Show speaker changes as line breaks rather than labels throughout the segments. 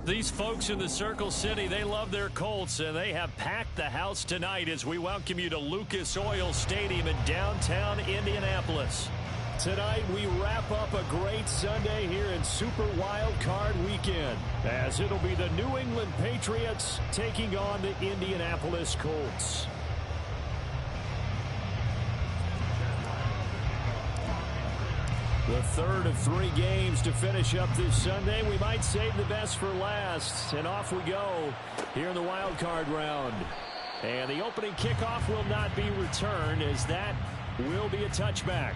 These folks in the Circle City, they love their Colts, and they have packed the house tonight as we welcome you to Lucas Oil Stadium in downtown Indianapolis. Tonight, we wrap up a great Sunday here in Super Wildcard Weekend, as it'll be the New England Patriots taking on the Indianapolis Colts. The third of 3 games to finish up this Sunday. We might save the best for last. And off we go here in the wild card round. And the opening kickoff will not be returned, as that will be a touchback.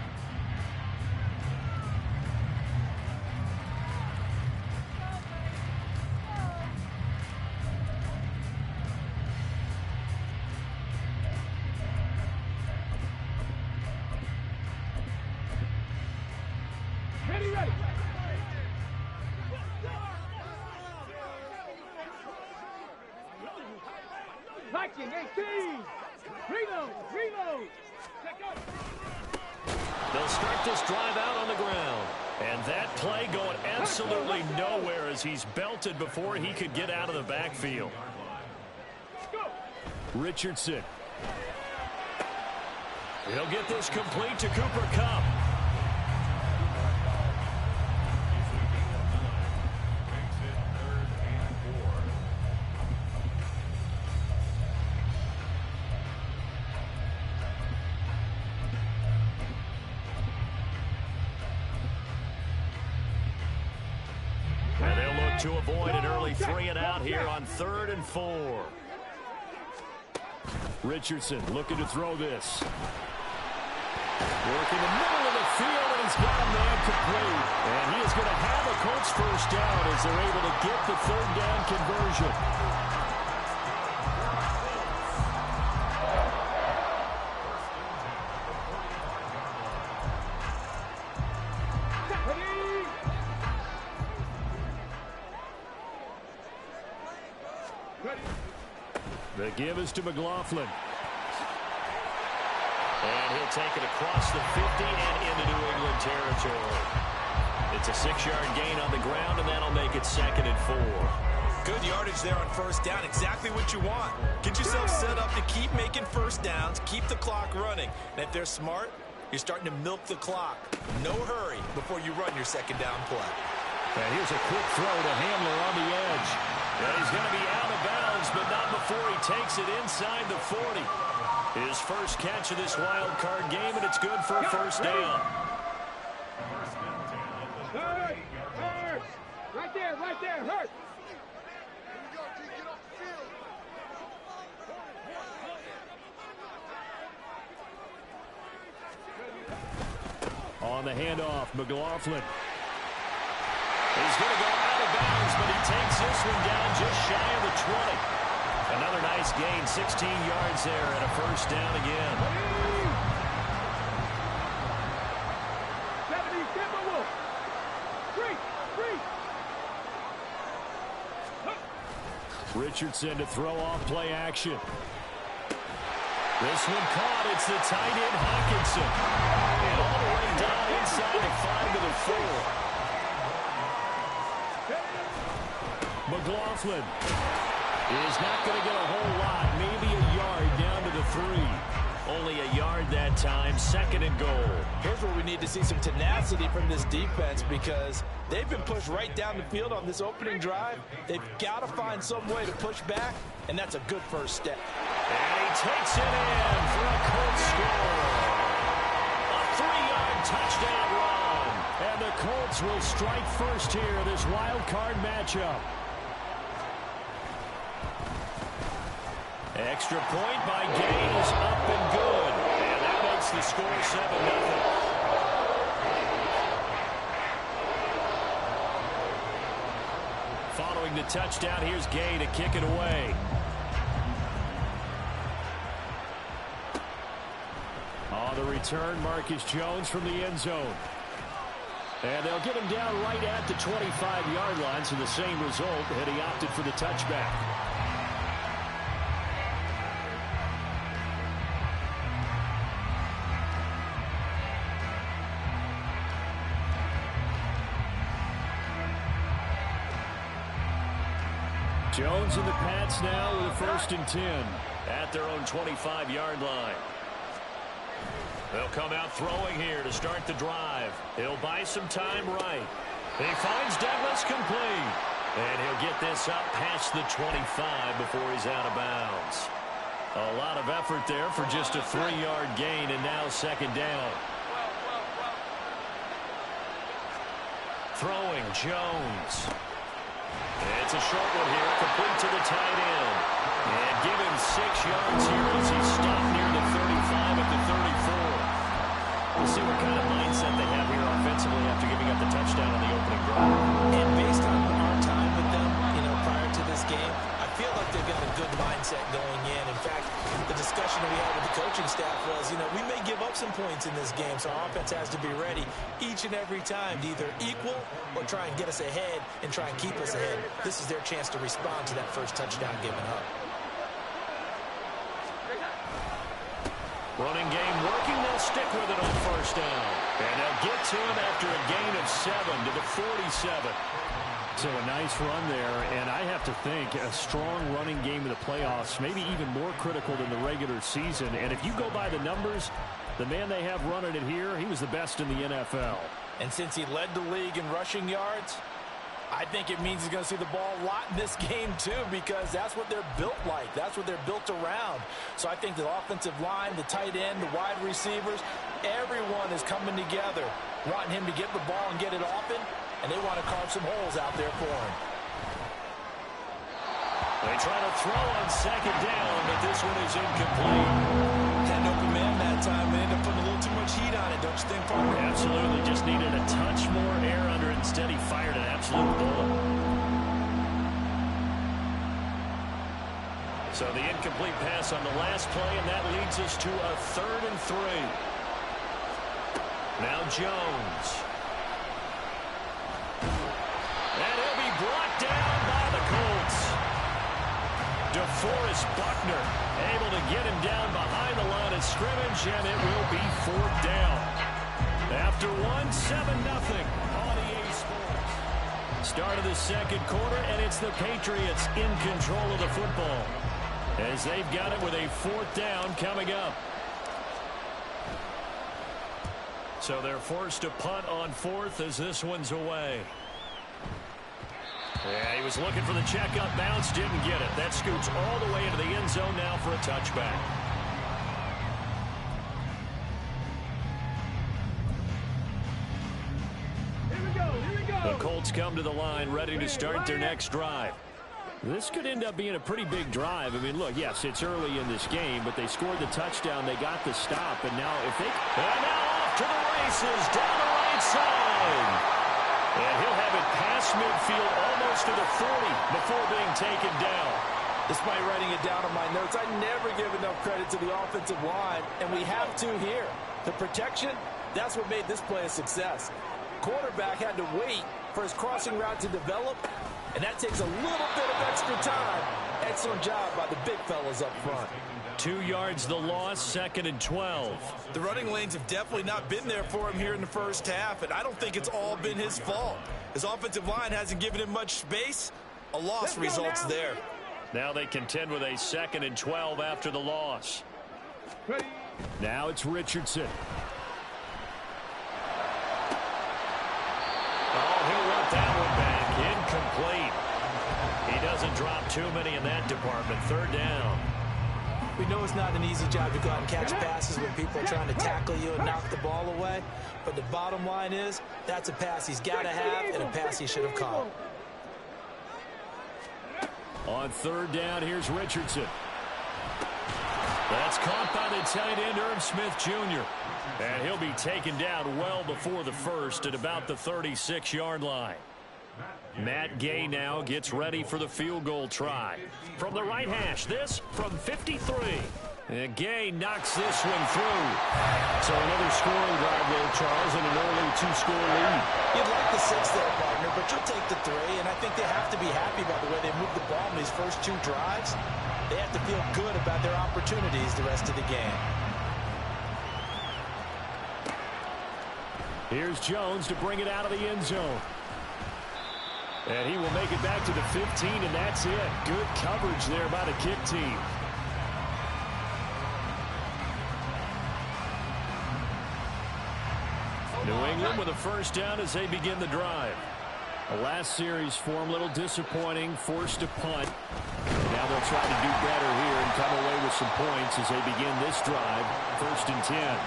They'll start this drive out on the ground. And that play going absolutely nowhere as he's belted before he could get out of the backfield. Richardson. He'll get this complete to Cooper Kupp. To avoid an early 3 and out here on 3rd and 4. Richardson looking to throw this. Working the middle of the field, and he's got a man complete. And he is going to have a Colts first down as they're able to get the 3rd down conversion. The give is to McLaughlin. And he'll take it across the 50 and into New England territory. It's a 6-yard gain on the ground, and that'll make it 2nd and 4.
Good yardage there on first down. Exactly what you want. Get yourself set up to keep making first downs, keep the clock running. And if they're smart, you're starting to milk the clock. No hurry before you run your 2nd down play.
And here's a quick throw to Hamler on the edge. And he's going to be out of bounds, but not before he takes it inside the 40. His first catch of this wild card game, and it's good for a first down.
Hurt! Hurt! Right there, hurt!
On the handoff, McLaughlin. He's going to go out of bounds, but he takes this one down just shy of the 20. Another nice gain, 16 yards there, and a first down again.
70,
Richardson to throw off play action. This one caught. It's the tight end Hawkinson. And all the way down inside the 5 to the 4. McLaughlin is not going to get a whole lot. Maybe a yard down to the 3. Only a yard that time. 2nd and goal.
Here's where we need to see some tenacity from this defense, because they've been pushed right down the field on this opening drive. They've got to find some way to push back, and that's a good first step.
And he takes it in for a Colts score. A 3-yard touchdown run. And the Colts will strike first here in this wild card matchup. Extra point by Gay is up and good. And that makes the score 7-0. Following the touchdown, here's Gay to kick it away. On the return, Marcus Jones from the end zone. And they'll get him down right at the 25-yard line, so the same result, and he opted for the touchback. Jones and the Pats now with a 1st and 10 at their own 25-yard line. They'll come out throwing here to start the drive. He'll buy some time right. He finds Douglas complete. And he'll get this up past the 25 before he's out of bounds. A lot of effort there for just a 3-yard gain, and now 2nd down. Throwing, Jones. It's a short one here, complete to the tight end. And give him 6 yards here as he's stopped near the 35 at the 34. We'll see what kind of mindset they have here offensively after giving up the touchdown on the opening drive.
And based on our time with them, prior to this game, I feel like they've got a good mindset going in. In fact, the discussion we had with the coaching staff was, we may give up some points in this game, so our offense has to be ready each and every time to either equal or try and get us ahead and try and keep us ahead. This is their chance to respond to that first touchdown given up.
Running game working, they'll stick with it on 1st down. And they'll get to him after a gain of 7 to the 47. So a nice run there, and I have to think a strong running game in the playoffs, maybe even more critical than the regular season. And if you go by the numbers, the man they have running it here, he was the best in the NFL.
And since he led the league in rushing yards, I think it means he's going to see the ball a lot in this game, too, because that's what they're built like. That's what they're built around. So I think the offensive line, the tight end, the wide receivers, everyone is coming together, wanting him to get the ball and get it often, and they want to carve some holes out there for him.
They try to throw on 2nd down, but this one is incomplete.
Had an open man that time. They ended up putting a little too much heat on it, don't you think, partner?
Absolutely. Just needed a touch more air under it. Instead, he fired an absolute bullet. So the incomplete pass on the last play, and that leads us to a 3rd and 3. Now Jones. And he'll be brought down by the Colts. DeForest Buckner able to get him down behind the line of scrimmage, and it will be 4th down. After 7-0 on EA Sports. Start of the 2nd quarter, and it's the Patriots in control of the football as they've got it with a 4th down coming up. So they're forced to punt on 4th as this one's away. Yeah, he was looking for the checkup bounce, didn't get it. That scoots all the way into the end zone now for a touchback. The Colts come to the line, ready to start their next drive. This could end up being a pretty big drive. I mean, look, yes, it's early in this game, but they scored the touchdown, they got the stop, and now if they... And now off to the races, down the right side. And he'll have it past midfield almost to the 40 before being taken down.
Despite writing it down on my notes, I never give enough credit to the offensive line, and we have to here. The protection, that's what made this play a success. Quarterback had to wait for his crossing route to develop, and that takes a little bit of extra time. Excellent job by the big fellas up front.
2 yards the loss, 2nd and 12.
The running lanes have definitely not been there for him here in the first half, and I don't think it's all been his fault. His offensive line hasn't given him much space. A loss results there.
Now they contend with a 2nd and 12 after the loss. Now it's Richardson. Oh, he'll want that one back. Incomplete. He doesn't drop too many in that department. 3rd down.
We know it's not an easy job to go out and catch passes when people are trying to tackle you and knock the ball away. But the bottom line is, that's a pass he's got to have and a pass he should have caught.
On 3rd down, here's Richardson. That's caught by the tight end, Irv Smith Jr. And he'll be taken down well before the 1st at about the 36-yard line. Matt Gay now gets ready for the field goal try. From the right hash, this from 53. And Gay knocks this one through. So another scoring drive there, Charles, and an early 2-score lead.
You'd like the 6 there, partner, but you'll take the 3, and I think they have to be happy by the way they moved the ball in these first 2 drives. They have to feel good about their opportunities the rest of the game.
Here's Jones to bring it out of the end zone. And he will make it back to the 15, and that's it. Good coverage there by the kick team. New England with a first down as they begin the drive. The last series for them, a little disappointing, forced a punt. Now they'll try to do better here and come away with some points as they begin this drive. 1st and 10.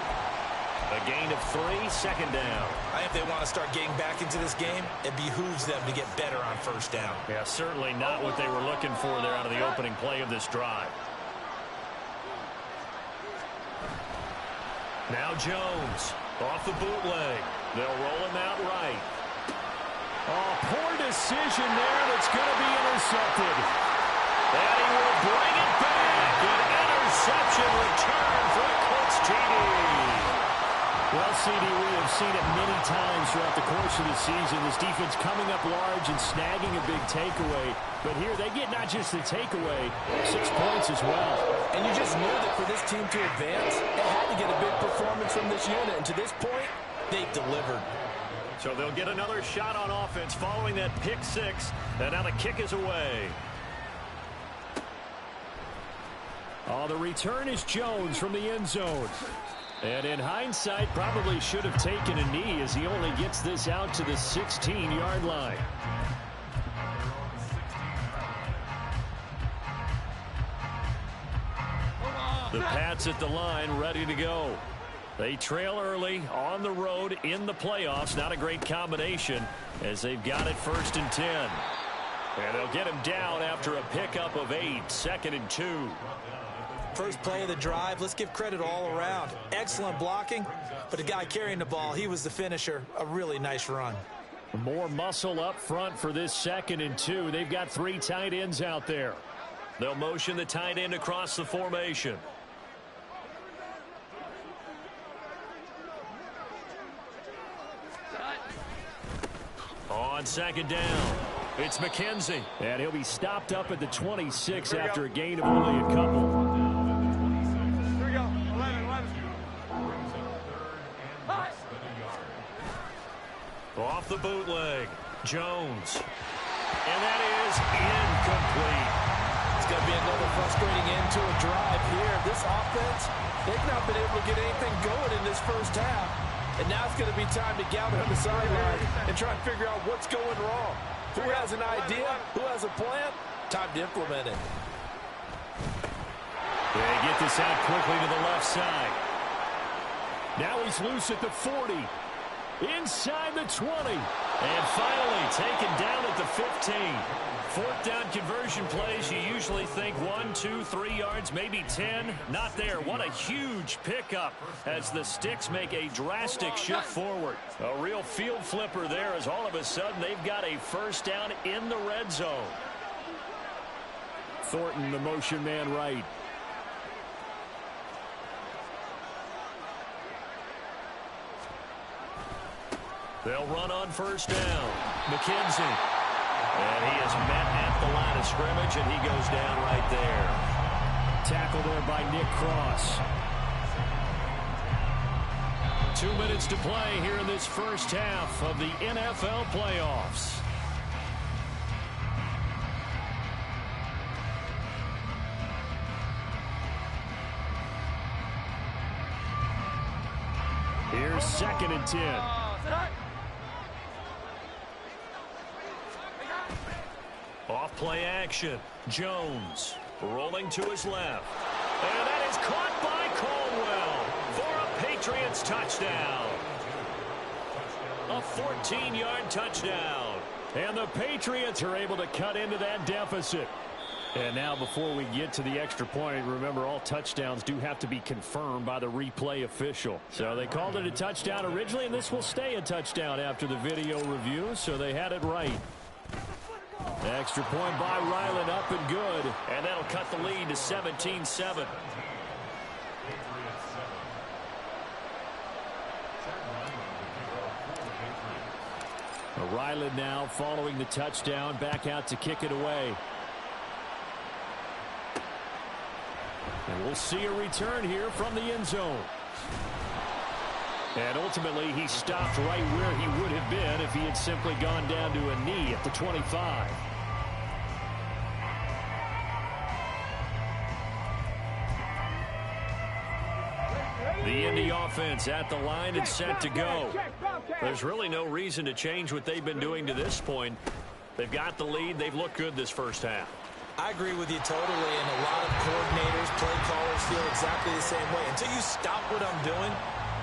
A gain of 3, second down.
I think if they want to start getting back into this game, it behooves them to get better on first down.
Yeah, certainly not what they were looking for there out of the opening play of this drive. Now Jones off the bootleg. They'll roll him out right. Oh, poor decision there. That's going to be intercepted. And he will bring it back. An interception return for the Colts TD. Well, CD, we have seen it many times throughout the course of the season. This defense coming up large and snagging a big takeaway. But here they get not just the takeaway, 6 points as well.
And you just knew that for this team to advance, they had to get a big performance from this unit. And to this point, they've delivered.
So they'll get another shot on offense following that pick 6. And now the kick is away. Oh, the return is Jones from the end zone. And in hindsight, probably should have taken a knee as he only gets this out to the 16-yard line. The Pats at the line, ready to go. They trail early on the road in the playoffs. Not a great combination as they've got it 1st and 10. And they'll get him down after a pickup of 8, 2nd and 2.
First play of the drive, let's give credit all around. Excellent blocking, but the guy carrying the ball, he was the finisher. A really nice run.
More muscle up front for this 2nd and 2. They've got 3 tight ends out there. They'll motion the tight end across the formation. On 2nd down, it's McKenzie. And he'll be stopped up at the 26 after a gain of only a couple. Off the bootleg, Jones. And that is incomplete.
It's going to be another frustrating end to a drive here. This offense, they've not been able to get anything going in this first half. And now it's going to be time to gather on the sideline and try and figure out what's going wrong. Who has an idea? Who has a plan? Time to implement it.
They get this out quickly to the left side. Now he's loose at the 40. Inside the 20. And finally taken down at the 15. 4th down conversion plays, you usually think 1, 2, 3 yards, maybe 10. Not there. What a huge pickup as the Sticks make a drastic shift forward. A real field flipper there as all of a sudden they've got a first down in the red zone. Thornton, the motion man right. They'll run on first down. McKenzie. And he is met at the line of scrimmage, and he goes down right there. Tackle there by Nick Cross. 2 minutes to play here in this first half of the NFL playoffs. Here's 2nd and 10. Off play action. Jones rolling to his left. And that is caught by Caldwell for a Patriots touchdown. A 14-yard touchdown. And the Patriots are able to cut into that deficit. And now before we get to the extra point, remember all touchdowns do have to be confirmed by the replay official. So they called it a touchdown originally, and this will stay a touchdown after the video review, so they had it right. Extra point by Ryland, up and good. And that'll cut the lead to 17-7. Ryland now following the touchdown, back out to kick it away. And we'll see a return here from the end zone. And ultimately, he stopped right where he would have been if he had simply gone down to a knee at the 25. The Indy offense at the line and set to go. There's really no reason to change what they've been doing to this point. They've got the lead. They've looked good this first half.
I agree with you totally, and a lot of coordinators, play callers feel exactly the same way. Until you stop what I'm doing,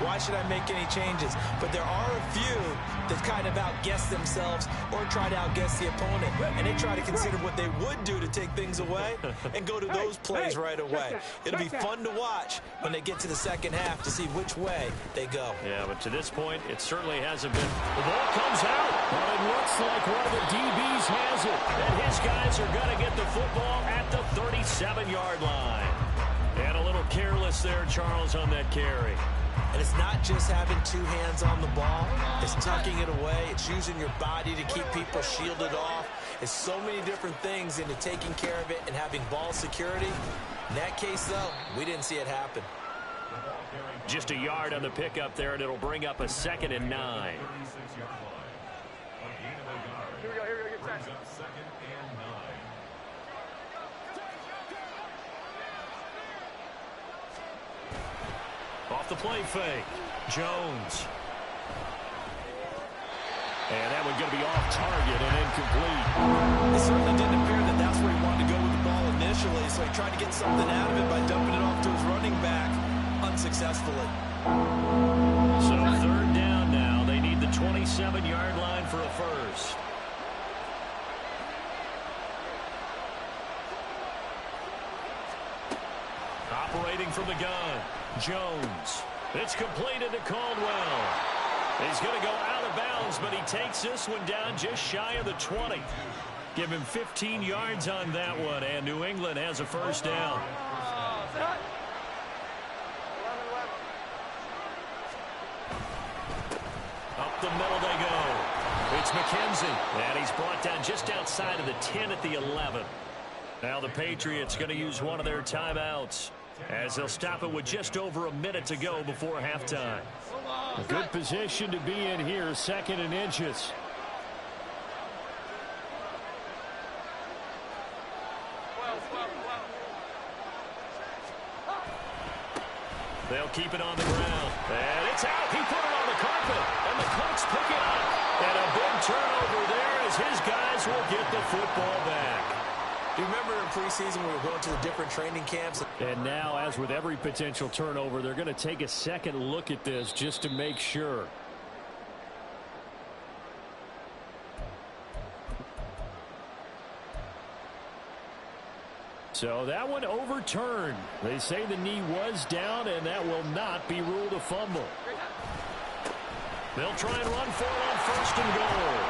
why should I make any changes? But there are a few that kind of outguess themselves or try to outguess the opponent, and they try to consider what they would do to take things away and go to those plays right away. It'll be fun to watch when they get to the second half to see which way they go.
Yeah, but to this point, it certainly hasn't been. The ball comes out, but it looks like one of the DBs has it, and his guys are going to get the football at the 37-yard line. And a little careless there, Charles, on that carry.
And it's not just having two hands on the ball. It's tucking it away. It's using your body to keep people shielded off. It's so many different things into taking care of it and having ball security. In that case, though, we didn't see it happen.
Just a yard on the pickup there, and it'll bring up a 2nd and 9.
Here we go, get set.
Off the play fake. Jones. And that one's going to be off target and incomplete.
It certainly didn't appear that that's where he wanted to go with the ball initially, so he tried to get something out of it by dumping it off to his running back unsuccessfully.
So 3rd down now. They need the 27-yard line for a first. Operating from the gun. Jones. It's completed to Caldwell. He's going to go out of bounds, but he takes this one down just shy of the 20. Give him 15 yards on that one, and New England has a first down. Up the middle they go. It's McKenzie, and he's brought down just outside of the 10 at the 11. Now the Patriots going to use one of their timeouts, as they'll stop it with just over a minute to go before halftime. A good position to be in here, 2nd and inches. They'll keep it on the ground. And it's out. He put it on the carpet. And the Colts pick it up. And a big turnover there as his guys will get the football back.
Do you remember in preseason we were going to the different training camps?
And now, as with every potential turnover, they're going to take a second look at this just to make sure. So that one overturned. They say the knee was down, and that will not be ruled a fumble. They'll try and run for it on 1st and goal.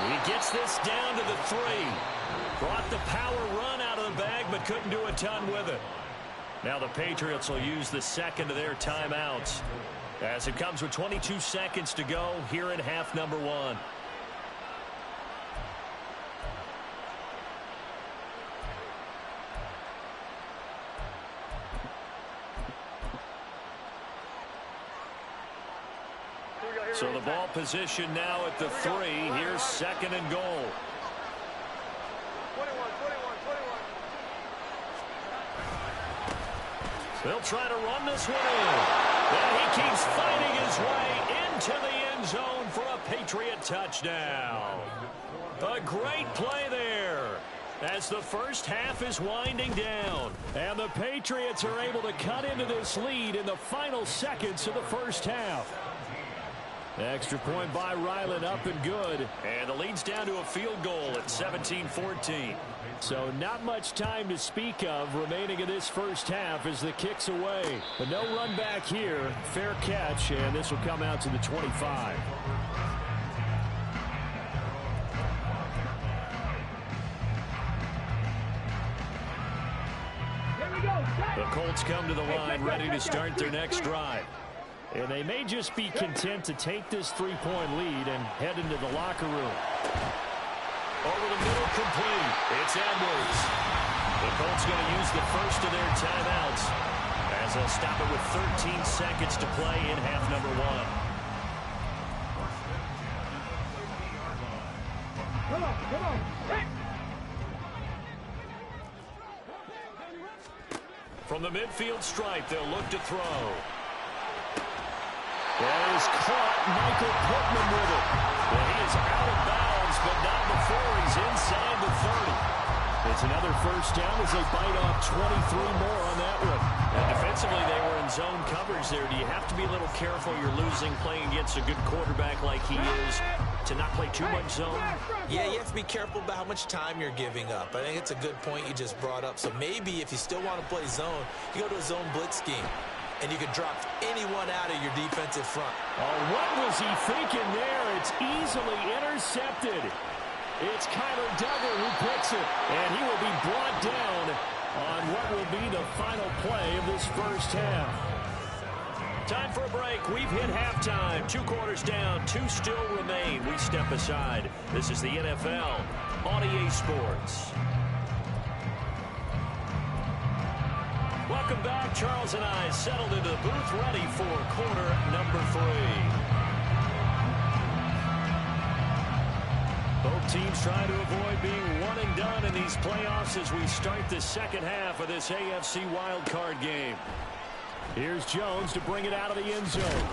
He gets this down to the 3. Brought the power run out of the bag, but couldn't do a ton with it. Now the Patriots will use the 2nd of their timeouts, as it comes with 22 seconds to go here in half number 1. So the ball position now at the 3. Here's 2nd and goal.
21.
They'll try to run this one in. And he keeps fighting his way into the end zone for a Patriot touchdown. A great play there as the first half is winding down. And the Patriots are able to cut into this lead in the final seconds of the first half. Extra point by Ryland, up and good. And the lead's down to a field goal at 17-14. So not much time to speak of remaining in this first half as the kick's away. But no run back here. Fair catch, and this will come out to the 25. The Colts come to the line ready to start their next drive. And they may just be content to take this 3-point lead and head into the locker room. Over the middle, complete. It's Edwards. The Colts going to use the first of their timeouts as they'll stop it with 13 seconds to play in half number one.
Come on. Hey.
From the midfield stripe, they'll look to throw. That is caught. Michael Pittman with it. Well, he is out of bounds, but not before he's inside the 30. It's another first down as they bite off 23 more on that one. And defensively, they were in zone coverage there. Do you have to be a little careful? You're losing playing against a good quarterback like he is to not play too much zone?
Yeah, you have to be careful about how much time you're giving up. I think it's a good point you just brought up. So maybe if you still want to play zone, you go to a zone blitz scheme, and you can drop anyone out of your defensive front.
Oh, what was he thinking there? It's easily intercepted. It's Kyler Duggar who picks it, and he will be brought down on what will be the final play of this first half. Time for a break. We've hit halftime. 2 quarters down, 2 still remain. We step aside. This is the NFL on EA Sports. Welcome back. Charles and I settled into the booth, ready for quarter number 3. Both teams trying to avoid being one and done in these playoffs as we start the second half of this AFC Wildcard game. Here's Jones to bring it out of the end zone.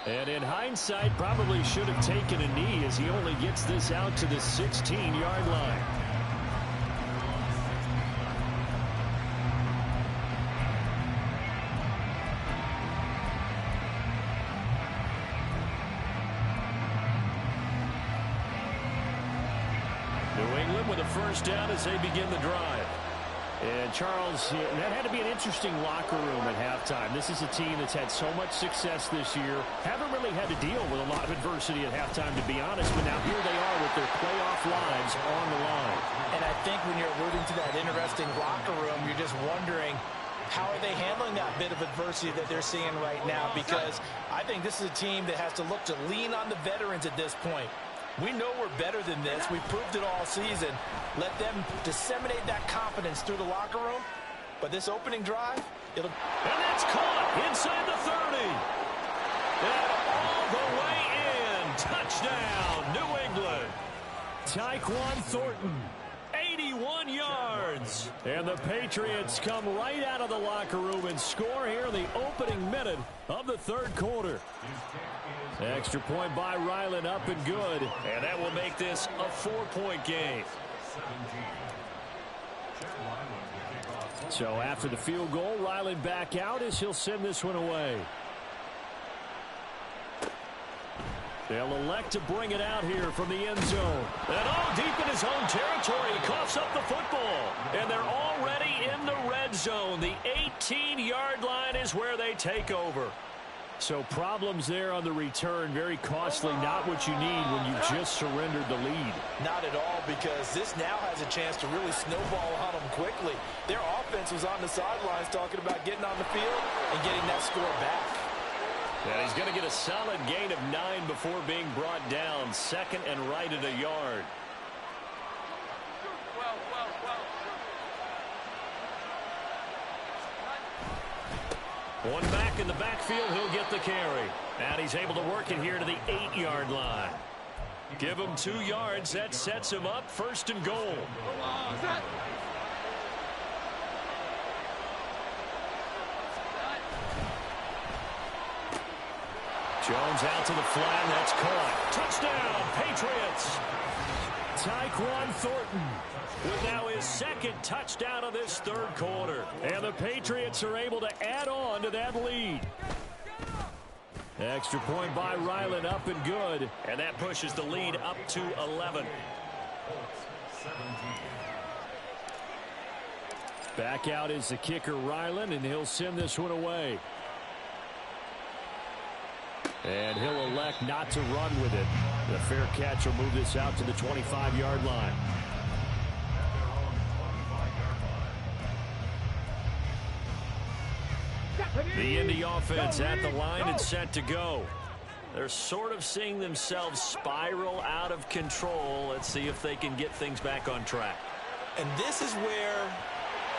And in hindsight, probably should have taken a knee as he only gets this out to the 16-yard line. With a first down as they begin the drive. And Charles, that had to be an interesting locker room at halftime. This is a team that's had so much success this year. Haven't really had to deal with a lot of adversity at halftime, to be honest. But now here they are with their playoff lives on the line.
And I think when you're alluding to that interesting locker room, you're just wondering, how are they handling that bit of adversity that they're seeing right now? Because I think this is a team that has to look to lean on the veterans at this point. We know we're better than this. We've proved it all season. Let them disseminate that confidence through the locker room. But this opening drive, it'll...
And that's caught inside the 30. And all the way in. Touchdown, New England. Tyquan Thornton, 81 yards. And the Patriots come right out of the locker room and score here in the opening minute of the third quarter. Extra point by Ryland, up and good. And that will make this a 4-point game. So after the field goal, Ryland back out as he'll send this one away. They'll elect to bring it out here from the end zone. And deep in his own territory, he coughs up the football. And they're already in the red zone. The 18-yard line is where they take over. So problems there on the return, very costly, not what you need when you just surrendered the lead.
Not at all, because this now has a chance to really snowball on them quickly. Their offense was on the sidelines talking about getting on the field and getting that score back.
And he's going to get a solid gain of 9 before being brought down. Second and right at a yard. One back in the backfield, he'll get the carry. And he's able to work it here to the 8-yard line. Give him 2 yards. That sets him up. First and goal. Jones out to the flat. That's caught. Touchdown, Patriots. Tyquan Thornton with now his second touchdown of this third quarter. And the Patriots are able to add on to that lead. Extra point by Ryland, up and good. And that pushes the lead up to 11. Back out is the kicker, Ryland, and he'll send this one away. And he'll elect not to run with it. The fair catch will move this out to the 25-yard line. The Indy offense at the line and set to go. They're sort of seeing themselves spiral out of control. Let's see if they can get things back on track.
And this is where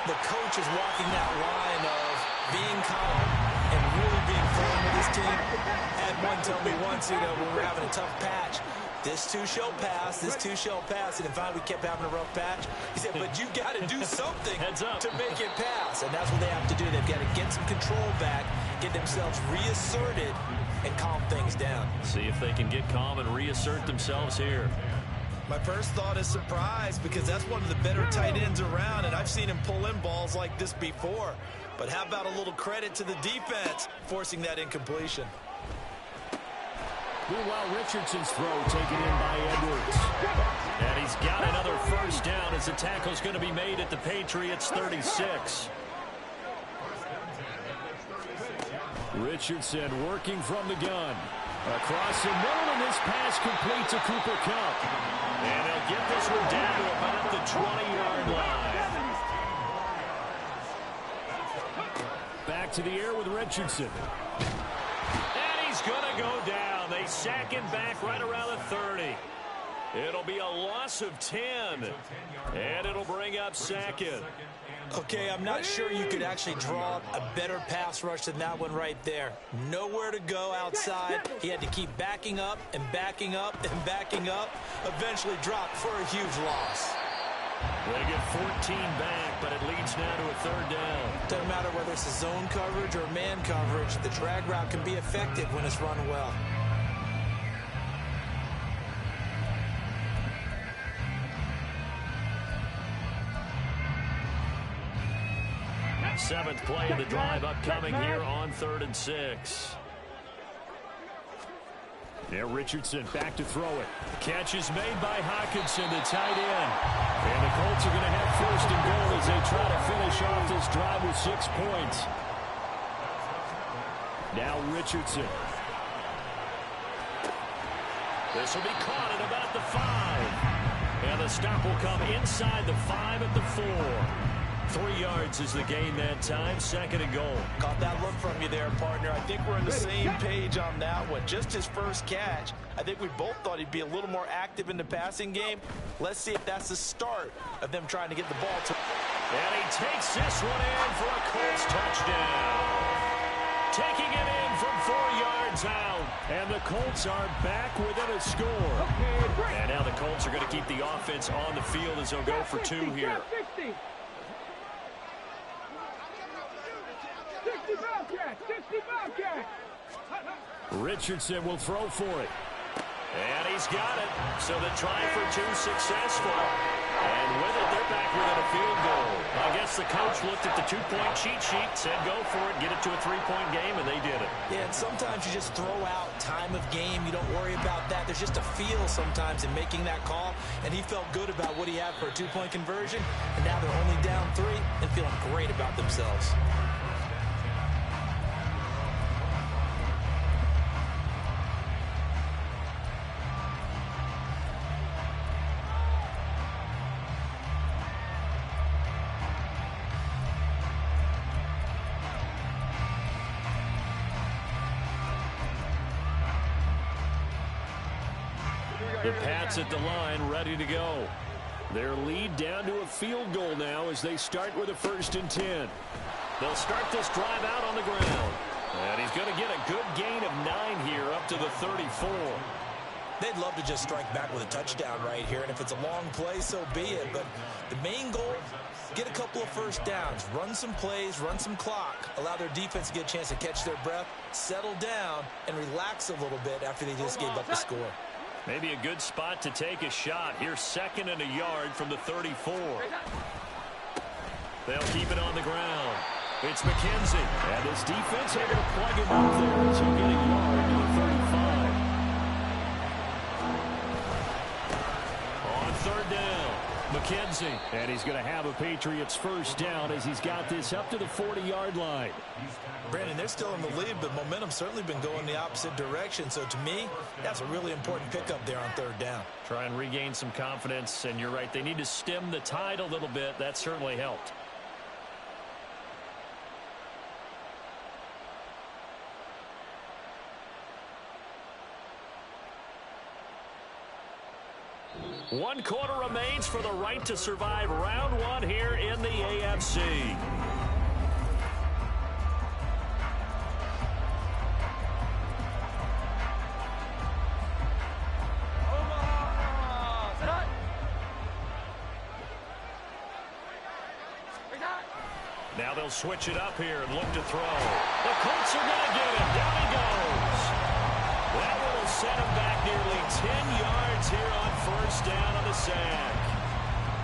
the coach is walking that line of being calm and really being firm with his team. I had one tell me once, when we were having a tough patch, this too shall pass, this too shall pass. And finally we kept having a rough patch. He said, but you got to do something to make it pass. And that's what they have to do. They've got to get some control back, get themselves reasserted, and calm things down.
See if they can get calm and reassert themselves here.
My first thought is surprise, because that's one of the better tight ends around, and I've seen him pull in balls like this before. But how about a little credit to the defense forcing that incompletion?
Meanwhile, Richardson's throw taken in by Edwards. And he's got another first down as the tackle's going to be made at the Patriots' 36. Richardson working from the gun. Across the middle, and this pass complete to Cooper Kupp. And they'll get this one down to about the 20-yard line. Back to the air with Richardson. And he's going to go down. They sack him back right around the 30. It'll be a loss of 10. And it'll bring up second.
Okay, I'm not sure you could actually draw up a better pass rush than that one right there. Nowhere to go outside. He had to keep backing up and backing up and backing up. Eventually dropped for a huge loss.
They get 14 back, but it leads now to a third down.
Doesn't matter whether it's a zone coverage or man coverage. The drag route can be effective when it's run well.
Seventh play of the drive upcoming here on 3rd and 6. Yeah, Richardson back to throw it. Catch is made by Hockenson, the tight end. And the Colts are going to have 1st and goal as they try to finish off this drive with 6 points. Now Richardson. This will be caught at about the 5. And the stop will come inside the 5 at the 4. 3 yards is the gain that time. 2nd and goal.
Caught that look from you there, partner. I think we're on the same page on that one. Just his first catch. I think we both thought he'd be a little more active in the passing game. Let's see if that's the start of them trying to get the ball to.
And he takes this one in for a Colts touchdown. Taking it in from 4 yards out. And the Colts are back within a score. And now the Colts are going to keep the offense on the field as they'll go for 2 here. Richardson will throw for it. And he's got it. So the try for 2 successful. And with it, they're back within a field goal. I guess the coach looked at the 2-point cheat sheet, said go for it, get it to a 3-point game, and they did it.
Yeah, and sometimes you just throw out time of game. You don't worry about that. There's just a feel sometimes in making that call, and he felt good about what he had for a 2-point conversion, and now they're only down 3 and feeling great about themselves.
The Pats at the line, ready to go. Their lead down to a field goal now as they start with a 1st and 10. They'll start this drive out on the ground. And he's going to get a good gain of 9 here up to the 34.
They'd love to just strike back with a touchdown right here, and if it's a long play, so be it. But the main goal, get a couple of first downs, run some plays, run some clock, allow their defense to get a chance to catch their breath, settle down, and relax a little bit after they just gave up the score.
Maybe a good spot to take a shot. Here's 2nd and a yard from the 34. They'll keep it on the ground. It's McKenzie. And this defense able to plug him up there as he'll get a yard to the 35. On 3rd down, McKenzie. And he's going to have a Patriots 1st down as he's got this up to the 40-yard line.
Brandon, they're still in the lead, but momentum's certainly been going the opposite direction. So to me, that's a really important pickup there on 3rd down.
Try and regain some confidence, and you're right. They need to stem the tide a little bit. That certainly helped. One quarter remains for the right to survive round 1 here in the AFC. Now they'll switch it up here and look to throw. The Colts are going to get him. Down he goes. That one will set him back nearly 10 yards here on first down on the sack.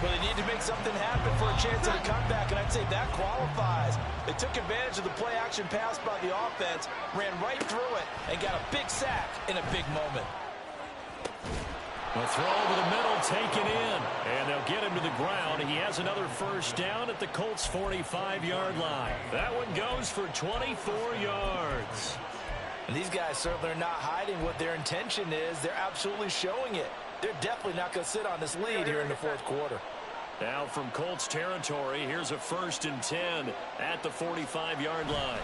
Well, they need to make something happen for a chance at a comeback, and I'd say that qualifies. They took advantage of the play-action pass by the offense, ran right through it, and got a big sack in a big moment.
A throw over the middle, taken in, and they'll get him to the ground. He has another first down at the Colts' 45-yard line. That one goes for 24 yards.
And these guys certainly are not hiding what their intention is. They're absolutely showing it. They're definitely not going to sit on this lead here in the fourth quarter.
Now from Colts territory, here's a 1st and 10 at the 45-yard line.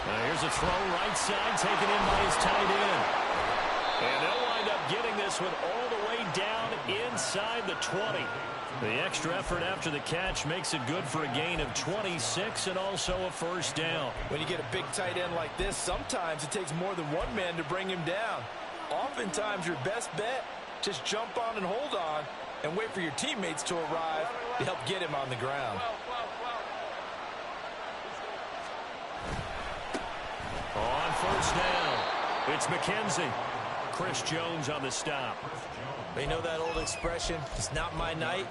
Now here's a throw right side, taken in by his tight end. And they'll wind up getting this one all the way down inside the 20. The extra effort after the catch makes it good for a gain of 26 and also a first down.
When you get a big tight end like this, sometimes it takes more than one man to bring him down. Oftentimes your best bet, just jump on and hold on and wait for your teammates to arrive to help get him on the ground.
On first down, it's McKenzie. Chris Jones on the stop.
You know that old expression, it's not my night?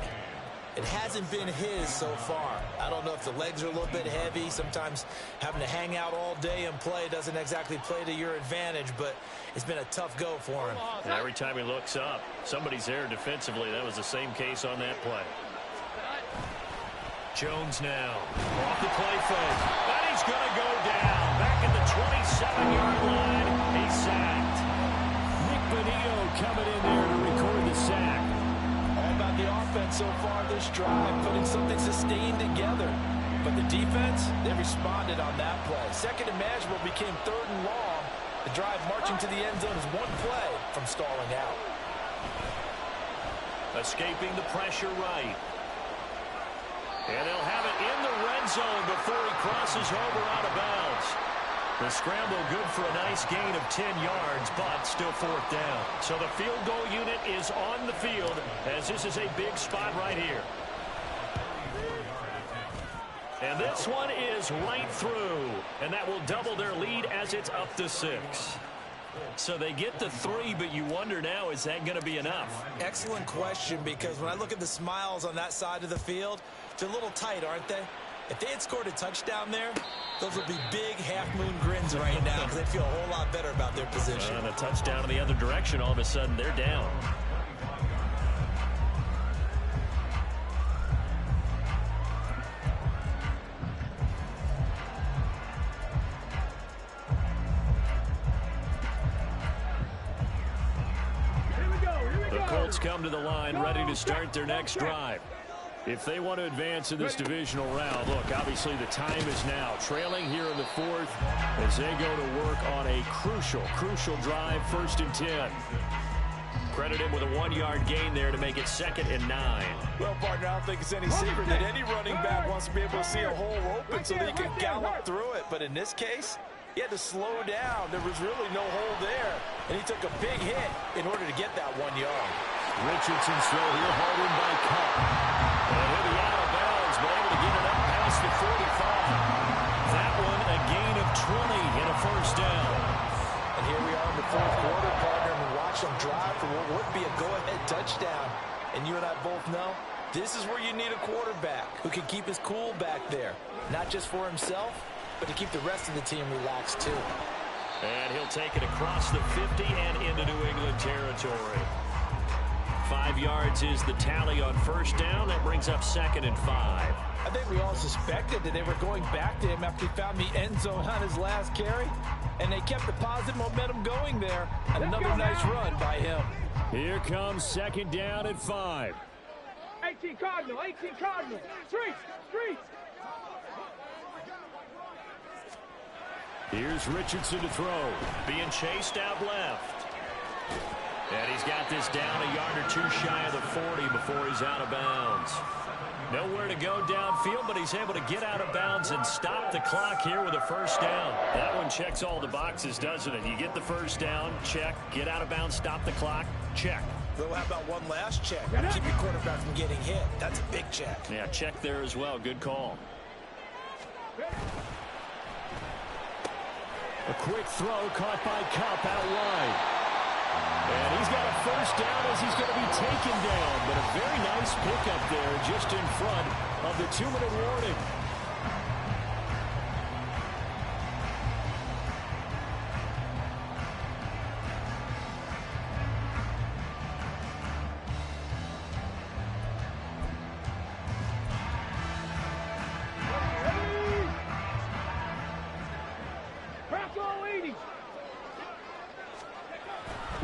It hasn't been his so far. I don't know if the legs are a little bit heavy. Sometimes having to hang out all day and play doesn't exactly play to your advantage, but it's been a tough go for him.
And every time he looks up, somebody's there defensively. That was the same case on that play. Jones now off the play fake. And he's going to go down. Back at the 27-yard line. He's sacked. Nick Benito coming in there to record the sack.
All about the offense so far this drive, putting something sustained together. But the defense, they responded on that play. Second and manageable became 3rd and long. The drive marching to the end zone is one play from stalling out.
Escaping the pressure right. And they'll have it in the red zone before he crosses over out of bounds. The scramble good for a nice gain of 10 yards, but still 4th down. So the field goal unit is on the field as this is a big spot right here. And this one is right through. And that will double their lead as it's up to 6. So they get the 3, but you wonder now, is that going to be enough?
Excellent question, because when I look at the smiles on that side of the field, they're a little tight, aren't they? If they had scored a touchdown there, those would be big half-moon grins right now because they feel a whole lot better about their position.
And a touchdown in the other direction, all of a sudden they're down. The Colts come to the line ready to start their next drive. If they want to advance in this divisional round, look, obviously the time is now. Trailing here in the 4th as they go to work on a crucial drive, 1st and 10. Credit him with a 1-yard gain there to make it 2nd and 9.
Well, partner, I don't think it's any secret that any running back wants to be able to see a hole open so that he can gallop through it. But in this case, he had to slow down. There was really no hole there. And he took a big hit in order to get that 1 yard.
Richardson's throw here, hauled in by Cup. And he'll be out of bounds, but able to get it up past the 45. That one a gain of 20 and a 1st down.
And here we are in the 4th quarter, partner, and we watch them drive for what would be a go-ahead touchdown. And you and I both know this is where you need a quarterback who can keep his cool back there. Not just for himself, but to keep the rest of the team relaxed too.
And he'll take it across the 50 and into New England territory. 5 yards is the tally on 1st down. That brings up 2nd and 5.
I think we all suspected that they were going back to him after he found the end zone on his last carry. And they kept the positive momentum going there. Another nice run by him.
Here comes 2nd down at 5.
18 Cardinal, 18 Cardinal. Streets.
Here's Richardson to throw. Being chased out left. And he's got this down a yard or 2 shy of the 40 before he's out of bounds. Nowhere to go downfield, but he's able to get out of bounds and stop the clock here with a 1st down. That one checks all the boxes, doesn't it? You get the 1st down, check. Get out of bounds, stop the clock, check.
Well, how about one last check? Keep your quarterback from getting hit. That's a big check.
Yeah, check there as well. Good call. A quick throw caught by Cup out wide. And he's got a first down as he's going to be taken down. But a very nice pickup there just in front of the 2-minute warning.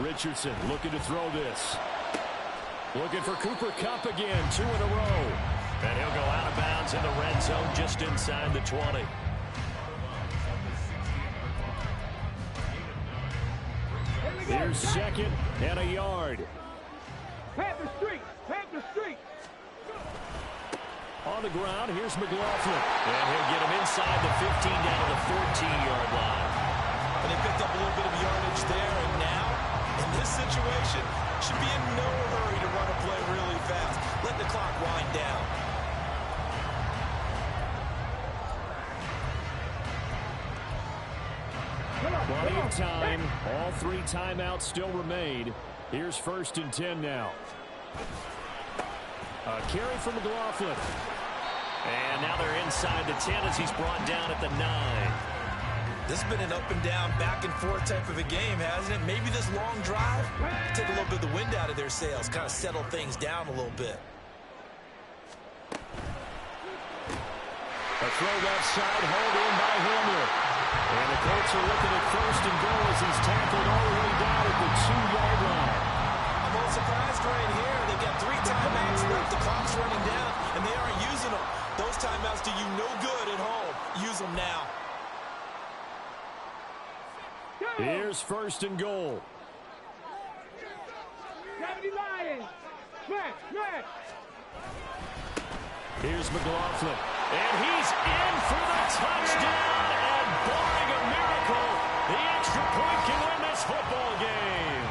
Richardson looking to throw this. Looking for Cooper Kupp again, 2 in a row. And he'll go out of bounds in the red zone just inside the 20. Here's second and a yard.
Panther Street! Panther Street!
On the ground, here's McLaughlin. And he'll get him inside the 15 down to the 14-yard line.
And they picked up a little bit of yardage there, and now, in this situation, should be in no hurry to run a play really fast. Let the clock wind down.
Plenty of time. All 3 timeouts still remain. Here's 1st and 10 now. A carry from McLaughlin. And now they're inside the 10 as he's brought down at the 9.
This has been an up and down, back and forth type of a game, hasn't it? Maybe this long drive take a little bit of the wind out of their sails, kind of settle things down a little bit.
A throw left side, hauled in by Hamler. And the Colts are looking at 1st and goal as he's tackled all the way down at the 2-yard line.
I'm a little surprised right here. They've got 3 timeouts left. The clock's running down, and they aren't using them. Those timeouts do you no good at home. Use them now.
Here's 1st and goal.
70 Lions! Smash! Smash!
Here's McLaughlin. And he's in for the touchdown. And barring a miracle, the extra point can win this football game.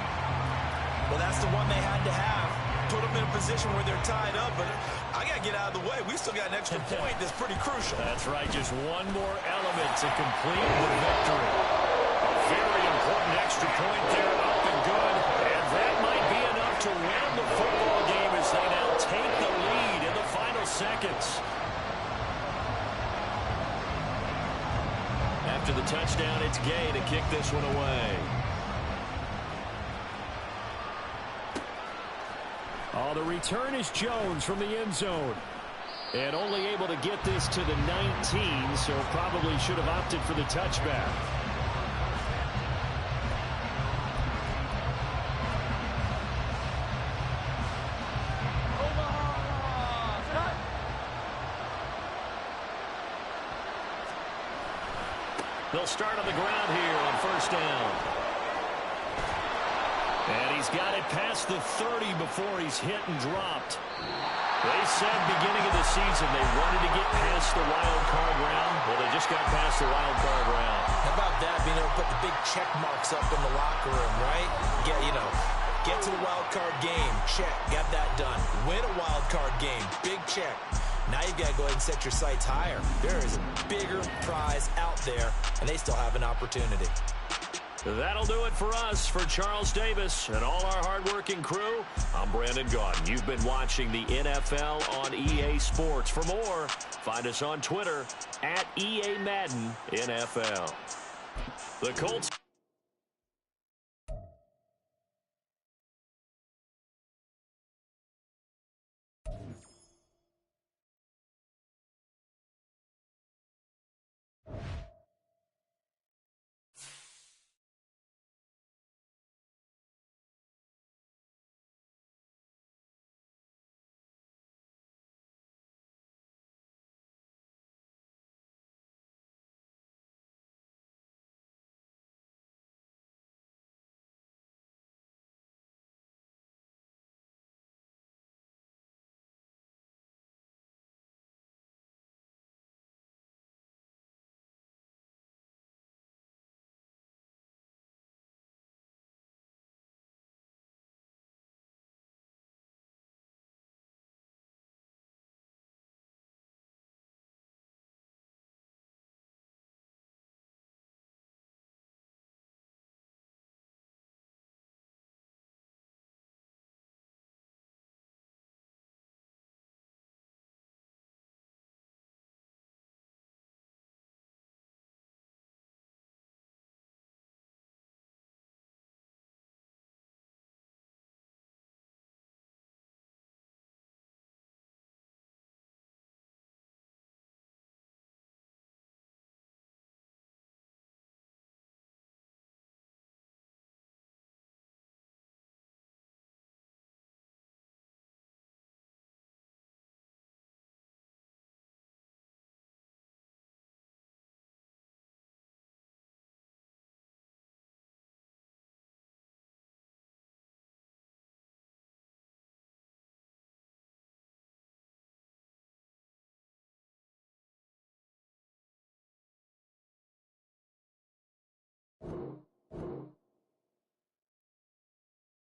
Well, that's the one they had to have. Put them in a position where they're tied up, but I got to get out of the way. We still got an extra point that's pretty crucial.
That's right. Just one more element to complete the victory. A very important extra point there, up and good. And that might be enough to win the football game as they now take the lead in the final seconds. After the touchdown, it's Gay to kick this one away. Oh, the return is Jones from the end zone. And only able to get this to the 19, so probably should have opted for the touchback. They'll start on the ground here on 1st down. And he's got it past the 30 before he's hit and dropped. They said beginning of the season they wanted to get past the wild card round. Well, they just got past the wild card round.
How about that, being able to put the big check marks up in the locker room, right? Get to the wild card game. Check. Got that done. Win a wild card game. Big check. Now you've got to go ahead and set your sights higher. There is a bigger prize out there, and they still have an opportunity.
That'll do it for us. For Charles Davis and all our hardworking crew, I'm Brandon Gaudin. You've been watching the NFL on EA Sports. For more, find us on Twitter @EA Madden NFL. The Colts